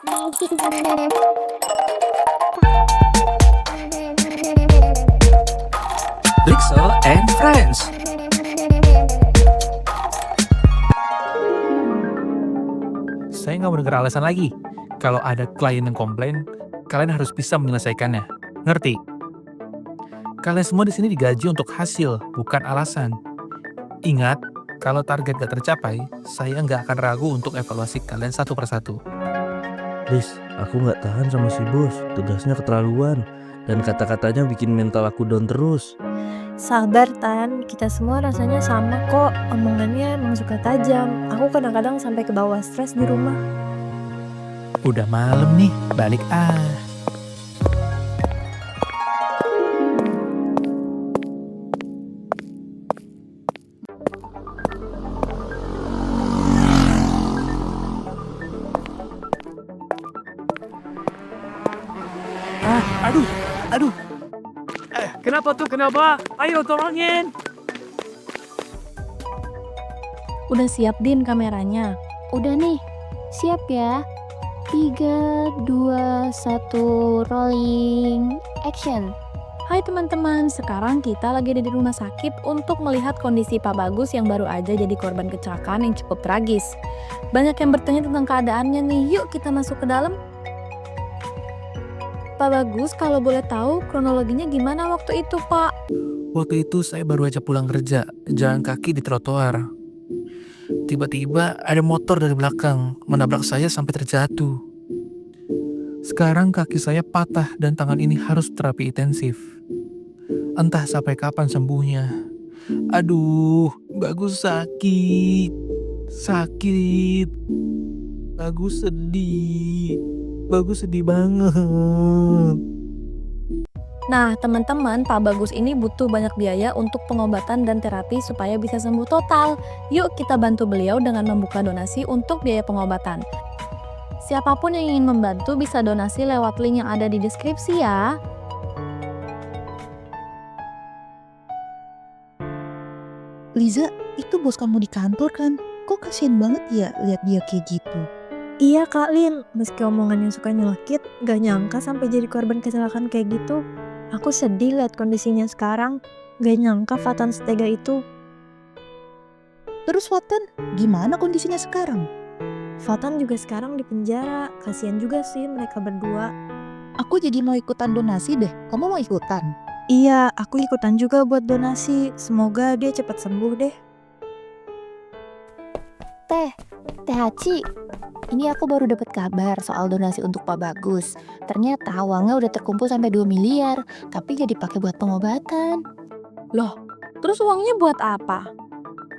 Lixo and Friends. Saya nggak mau dengar alasan lagi. Kalau ada klien yang komplain, kalian harus bisa menyelesaikannya. Ngerti? Kalian semua di sini digaji untuk hasil, bukan alasan. Ingat, kalau target gak tercapai, saya nggak akan ragu untuk evaluasi kalian satu persatu. Riz, aku nggak tahan sama si bos. Tugasnya keterlaluan. Dan kata-katanya bikin mental aku down terus. Sabar Tan, kita semua rasanya sama kok. Omongannya emang suka tajam. Aku kadang-kadang sampai ke bawah stres di rumah. Udah malam nih, balik ah. Aduh. Kenapa tuh? Kenapa? Ayo tolongin. Udah siap Din kameranya? Udah nih, siap ya. 3, 2, 1, rolling, action. Hai teman-teman, sekarang kita lagi ada di rumah sakit untuk melihat kondisi Pak Bagus yang baru aja jadi korban kecelakaan yang cukup tragis. Banyak yang bertanya tentang keadaannya nih, yuk kita masuk ke dalam. Pak Bagus, kalau boleh tahu kronologinya gimana waktu itu, Pak? Waktu itu saya baru aja pulang kerja, jalan kaki di trotoar. Tiba-tiba ada motor dari belakang menabrak saya sampai terjatuh. Sekarang kaki saya patah dan tangan ini harus terapi intensif. Entah sampai kapan sembuhnya. Aduh, Bagus sakit. Sakit. Bagus sedih. Bagus sedih banget. Nah, teman-teman, Pak Bagus ini butuh banyak biaya untuk pengobatan dan terapi supaya bisa sembuh total. Yuk kita bantu beliau dengan membuka donasi untuk biaya pengobatan. Siapapun yang ingin membantu bisa donasi lewat link yang ada di deskripsi ya. Liza, itu bos kamu di kantor kan? Kok kasihan banget ya lihat dia kayak gitu? Iya Kak Lin, meski omongannya suka nyelekit, gak nyangka sampai jadi korban kecelakaan kayak gitu. Aku sedih lihat kondisinya sekarang, gak nyangka Fatan setega itu. Terus Watan, gimana kondisinya sekarang? Fatan juga sekarang di penjara, kasihan juga sih mereka berdua. Aku jadi mau ikutan donasi deh, kamu mau ikutan? Iya, aku ikutan juga buat donasi, semoga dia cepat sembuh deh. Teh Haci, ini aku baru dapat kabar soal donasi untuk Pak Bagus. Ternyata uangnya udah terkumpul sampai 2 miliar, tapi gak dipakai buat pengobatan. Terus uangnya buat apa?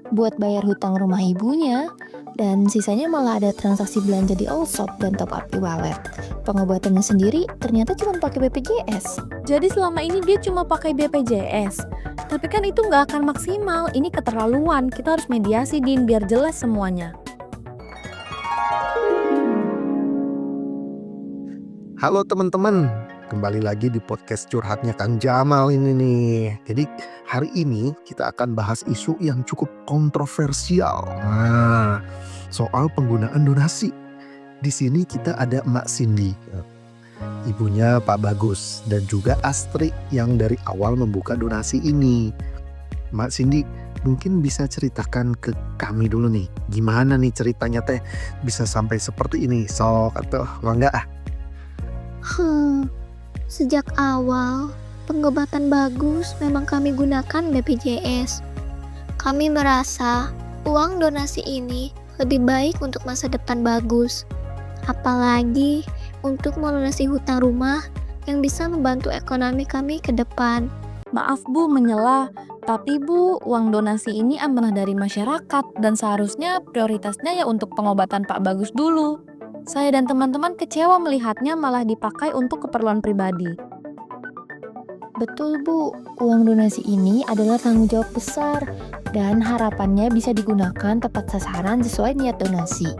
Buat bayar hutang rumah ibunya, dan sisanya malah ada transaksi belanja di Allshop dan top up e-wallet. Pengobatannya sendiri ternyata cuma pakai BPJS. Jadi selama ini dia cuma pakai BPJS. Tapi kan itu nggak akan maksimal, ini keterlaluan. Kita harus mediasi Din, biar jelas semuanya. Halo teman-teman, kembali lagi di podcast curhatnya Kang Jamal ini nih. Jadi hari ini kita akan bahas isu yang cukup kontroversial. Nah, soal penggunaan donasi. Di sini kita ada Mak Cindy, ibunya Pak Bagus, dan juga Astri yang dari awal membuka donasi ini. Mak Cindy, mungkin bisa ceritakan ke kami dulu nih, gimana nih ceritanya teh bisa sampai seperti ini, sok atau enggak ah? Sejak awal, pengobatan Bagus memang kami gunakan BPJS. Kami merasa uang donasi ini lebih baik untuk masa depan Bagus. Apalagi untuk melunasi hutang rumah yang bisa membantu ekonomi kami ke depan. Maaf Bu menyela, tapi Bu, uang donasi ini amanah dari masyarakat dan seharusnya prioritasnya ya untuk pengobatan Pak Bagus dulu. Saya dan teman-teman kecewa melihatnya malah dipakai untuk keperluan pribadi. Betul Bu, uang donasi ini adalah tanggung jawab besar dan harapannya bisa digunakan tepat sasaran sesuai niat donasi.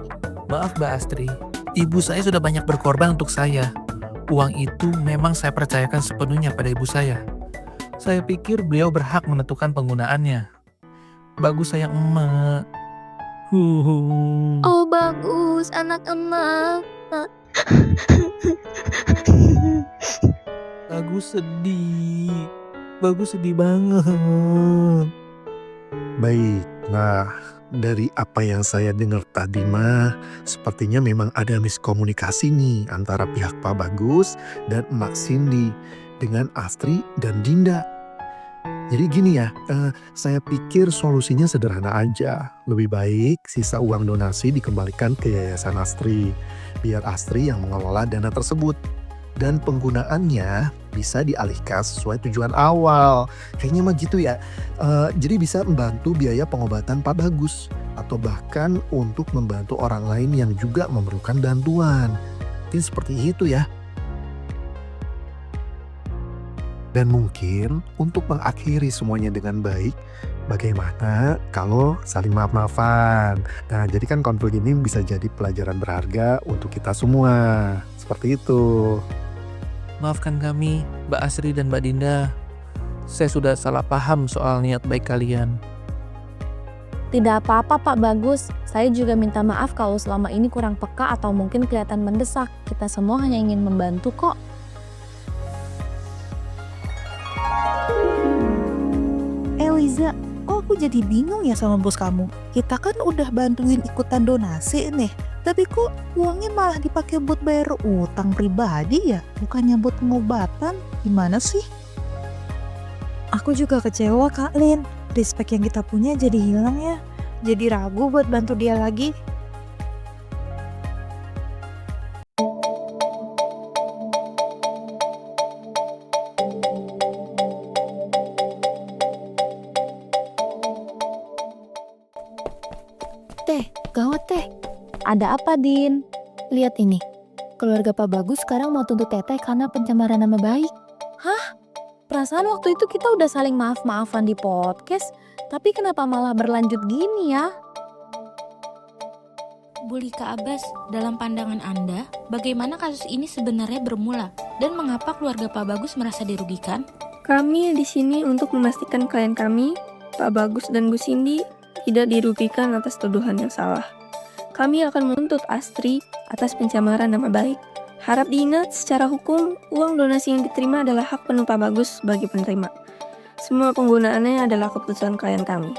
Maaf Mbak Astri, ibu saya sudah banyak berkorban untuk saya. Uang itu memang saya percayakan sepenuhnya pada ibu saya. Saya pikir beliau berhak menentukan penggunaannya. Bagus sayang emak. Oh Bagus, anak emak. Bagus sedih. Bagus sedih banget. Baik, nah dari apa yang saya dengar tadi mah sepertinya memang ada miskomunikasi nih antara pihak Pak Bagus dan Emak Cindy dengan Astri dan Dinda. Jadi gini ya, saya pikir solusinya sederhana aja. Lebih baik sisa uang donasi dikembalikan ke Yayasan Astri, biar Astri yang mengelola dana tersebut. Dan penggunaannya bisa dialihkan sesuai tujuan awal. Kayaknya mah gitu ya. Jadi bisa membantu biaya pengobatan Pak Bagus. Atau bahkan untuk membantu orang lain yang juga memerlukan bantuan. Mungkin seperti itu ya. Dan mungkin untuk mengakhiri semuanya dengan baik, bagaimana kalau saling maaf-maafan? Nah, jadi kan konflik ini bisa jadi pelajaran berharga untuk kita semua. Seperti itu. Maafkan kami, Mbak Asri dan Mbak Dinda. Saya sudah salah paham soal niat baik kalian. Tidak apa-apa Pak Bagus, saya juga minta maaf kalau selama ini kurang peka atau mungkin kelihatan mendesak. Kita semua hanya ingin membantu kok. Liza, kok aku jadi bingung ya sama bos kamu? Kita kan udah bantuin ikutan donasi nih, tapi kok uangnya malah dipakai buat bayar utang pribadi ya? Bukannya buat pengobatan? Gimana sih? Aku juga kecewa Kak Lin. Respect yang kita punya jadi hilang ya. Jadi ragu buat bantu dia lagi. Teh, gawat teh. Ada apa, Din? Lihat ini. Keluarga Pak Bagus sekarang mau tuntut Teteh karena pencemaran nama baik. Perasaan waktu itu kita udah saling maaf-maafan di podcast, tapi kenapa malah berlanjut gini ya? Bu Lika Abbas, dalam pandangan Anda, bagaimana kasus ini sebenarnya bermula dan mengapa keluarga Pak Bagus merasa dirugikan? Kami di sini untuk memastikan klien kami, Pak Bagus dan Bu Cindy, tidak dirugikan atas tuduhan yang salah. Kami akan menuntut Astri atas pencemaran nama baik. Harap diingat, secara hukum, uang donasi yang diterima adalah hak penuh Pak Bagus bagi penerima. Semua penggunaannya adalah keputusan klien kami.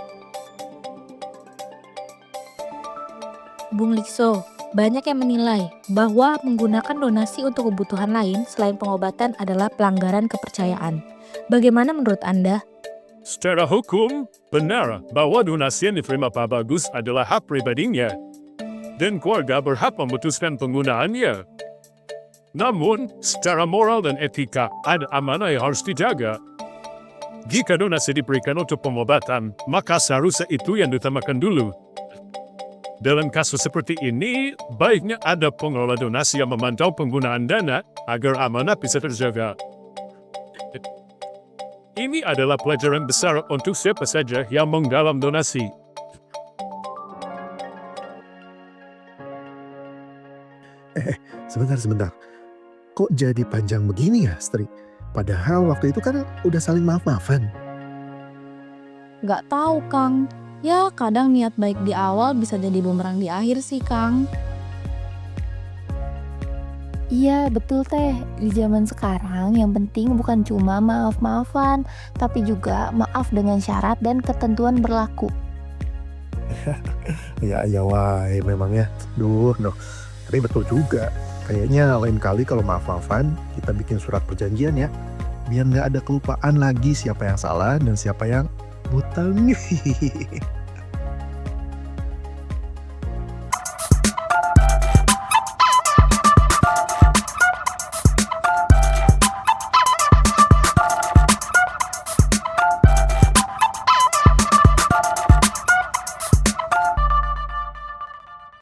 Bung Likso, banyak yang menilai bahwa menggunakan donasi untuk kebutuhan lain selain pengobatan adalah pelanggaran kepercayaan. Bagaimana menurut Anda? Secara hukum, benar bahwa donasi yang diterima Pak Bagus adalah hak pribadinya. Dan keluarga berhak memutuskan penggunaannya. Namun, secara moral dan etika, ada amanah yang harus dijaga. Jika donasi diberikan untuk pengobatan, maka seharusnya itu yang diutamakan dulu. Dalam kasus seperti ini, baiknya ada pengelola donasi yang memantau penggunaan dana agar amanah bisa terjaga. Ini adalah pelajaran besar untuk siapa saja yang menggalang donasi. Sebentar. Kok jadi panjang begini ya, Astri? Padahal waktu itu kan udah saling maaf-maafan. Gak tahu, Kang. Ya, kadang niat baik di awal bisa jadi bumerang di akhir sih, Kang. Iya, betul Teh. Di zaman sekarang yang penting bukan cuma maaf-maafan, tapi juga maaf dengan syarat dan ketentuan berlaku. Ya wae memangnya. Duh, tapi betul juga. Kayaknya lain kali kalau maaf-maafan, kita bikin surat perjanjian ya. Biar nggak ada kelupaan lagi siapa yang salah dan siapa yang hutang.